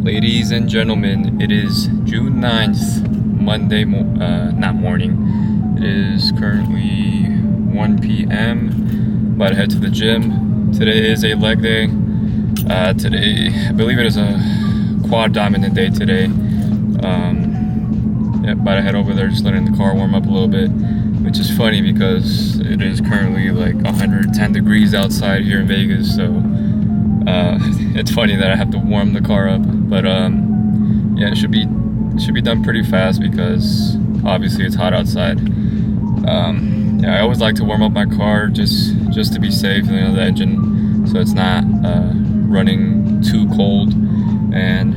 Ladies and gentlemen, it is June 9th, Monday, not morning. It is currently 1 p.m. About to head to the gym. Today is a leg day. Today, I believe it is a quad dominant day today. About to head over there, just letting the car warm up a little bit, which is funny because it is currently like 110 degrees outside here in Vegas, so it's funny that I have to warm the car up, but yeah, it should be done pretty fast because obviously it's hot outside. Yeah, I always like to warm up my car just to be safe, the engine, so it's not running too cold, and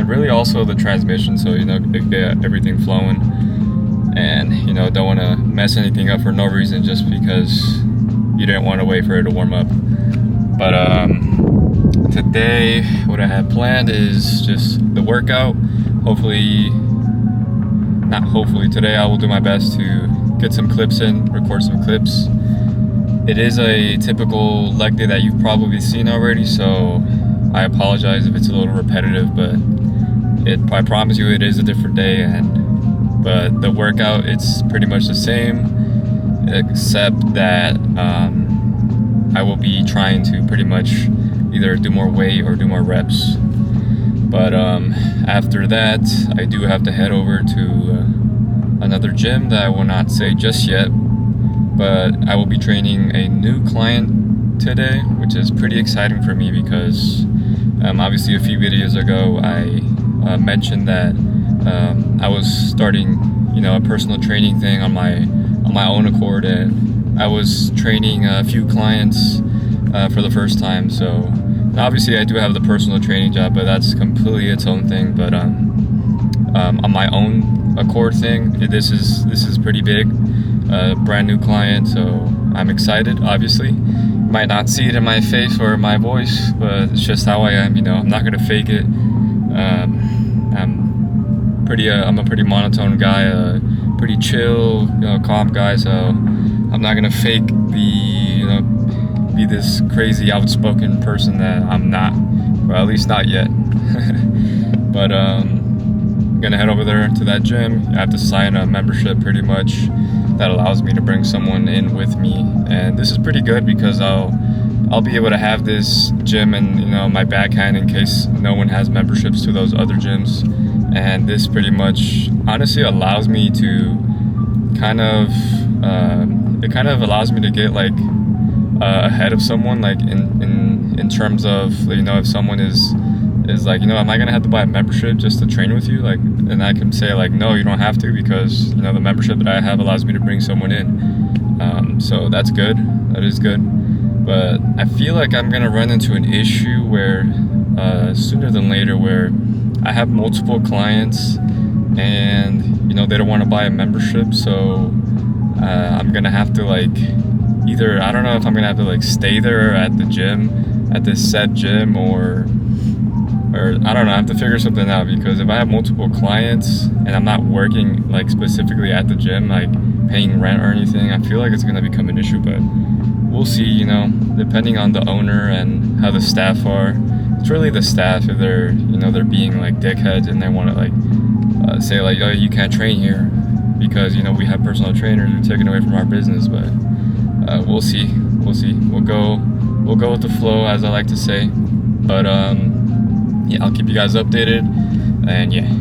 really also the transmission, so get everything flowing, and don't want to mess anything up for no reason just because you didn't want to wait for it to warm up. But today, what I have planned is just the workout. Today I will do my best to get some clips in, record some clips. It is a typical leg day that you've probably seen already, so I apologize if it's a little repetitive, but I promise you it is a different day, but the workout, it's pretty much the same, except that I will be trying to pretty much either do more weight or do more reps. But after that, I do have to head over to another gym that I will not say just yet, but I will be training a new client today, which is pretty exciting for me because obviously a few videos ago I mentioned that I was starting a personal training thing on my own accord, and I was training a few clients for the first time. So obviously I do have the personal training job, but that's completely its own thing. But on my own accord thing, this is pretty big, brand new client, so I'm excited. Obviously, you might not see it in my face or my voice, but it's just how I am. I'm not gonna fake it. I'm a pretty monotone guy, pretty chill, calm guy. So I'm not gonna fake be this crazy outspoken person that I'm not, or at least not yet. But I'm gonna head over there to that gym. I have to sign a membership pretty much that allows me to bring someone in with me, and this is pretty good because I'll be able to have this gym in my backhand in case no one has memberships to those other gyms. And this pretty much honestly allows me to kind of allows me to get like ahead of someone, like in terms of if someone is like, am I gonna have to buy a membership just to train with you, like, and I can say like, no, you don't have to, because the membership that I have allows me to bring someone in. So that's good, that is good. But I feel like I'm gonna run into an issue where sooner than later, where I have multiple clients and they don't want to buy a membership, so I'm gonna have to like, either I don't know if I'm gonna have to like stay there at the gym, at this set gym, or I don't know, I have to figure something out, because if I have multiple clients and I'm not working like specifically at the gym, like paying rent or anything, I feel like it's gonna become an issue. But we'll see, depending on the owner and how the staff are. It's really the staff, if they're they're being like dickheads and they want to like say like, oh, you can't train here because we have personal trainers, you're taking away from our business. But we'll see. We'll go with the flow, as I like to say. But yeah, I'll keep you guys updated, and yeah.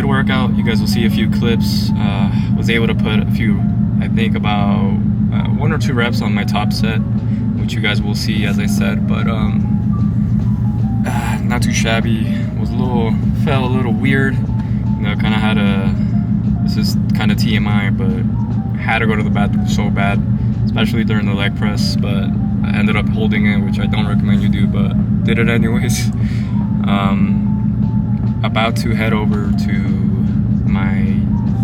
good workout. You guys will see a few clips. Was able to put a few, I think about 1 or 2 reps on my top set, which you guys will see as I said, but not too shabby. Felt a little weird, you know, kind of had this is kind of TMI, but had to go to the bathroom so bad, especially during the leg press, but I ended up holding it, which I don't recommend you do, but did it anyways. About to head over to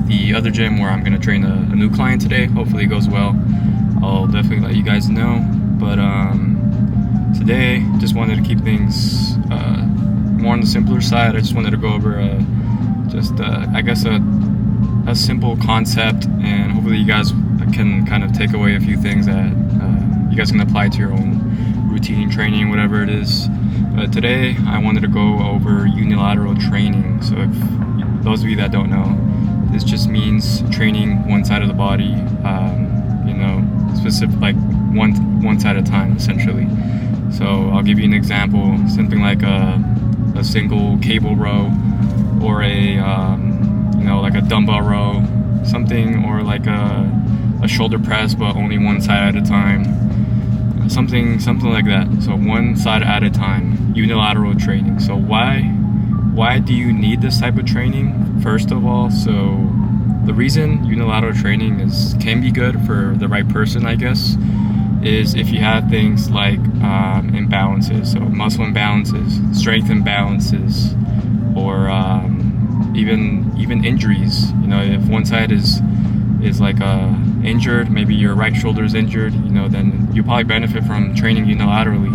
the other gym where I'm gonna train a new client today. Hopefully it goes well. I'll definitely let you guys know. But today, just wanted to keep things more on the simpler side. I just wanted to go over I guess a simple concept, and hopefully you guys can kind of take away a few things that you guys can apply to your own routine training, whatever it is. Today I wanted to go over unilateral training. So if those of you that don't know, this just means training one side of the body, you know, specific, like one side at a time, essentially. So I'll give you an example, something like a single cable row, or you know, like a dumbbell row, something, or like a shoulder press, but only one side at a time. Something like that. So one side at a time, unilateral training. So why do you need this type of training? First of all, so the reason unilateral training can be good for the right person, I guess, is if you have things like imbalances, so muscle imbalances, strength imbalances, or even injuries. You know, if one side is like injured, maybe your right shoulder is injured, you know, then you probably benefit from training unilaterally.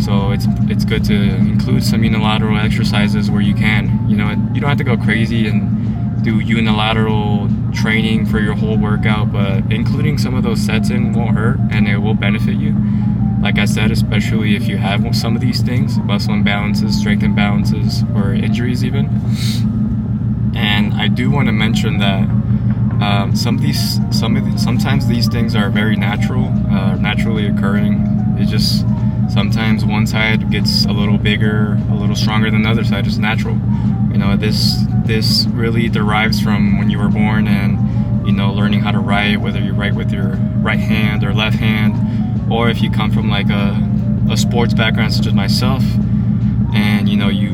So it's good to include some unilateral exercises where you can. You know, you don't have to go crazy and do unilateral training for your whole workout, but including some of those sets in won't hurt, and it will benefit you. Like I said, especially if you have some of these things, muscle imbalances, strength imbalances, or injuries even. And I do want to mention that sometimes these things are very naturally occurring. It just sometimes one side gets a little bigger, a little stronger than the other side. It's natural. You know, this really derives from when you were born, and you know, learning how to write, whether you write with your right hand or left hand, or if you come from like a sports background such as myself, and you know, you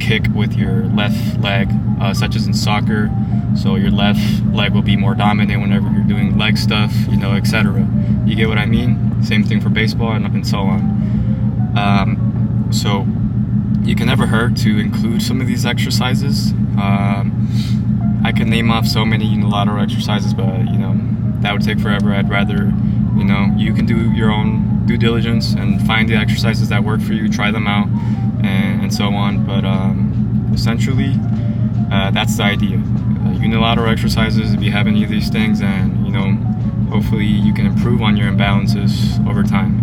kick with your left leg, such as in soccer. So your left leg will be more dominant whenever you're doing leg stuff, you know, etc. You get what I mean? Same thing for baseball and so on. So you can never hurt to include some of these exercises. I can name off so many unilateral exercises, but you know, that would take forever. I'd rather, you know, you can do your own due diligence and find the exercises that work for you, try them out, and so on. But essentially, that's the idea. Unilateral exercises, if you have any of these things, and you know, hopefully you can improve on your imbalances over time.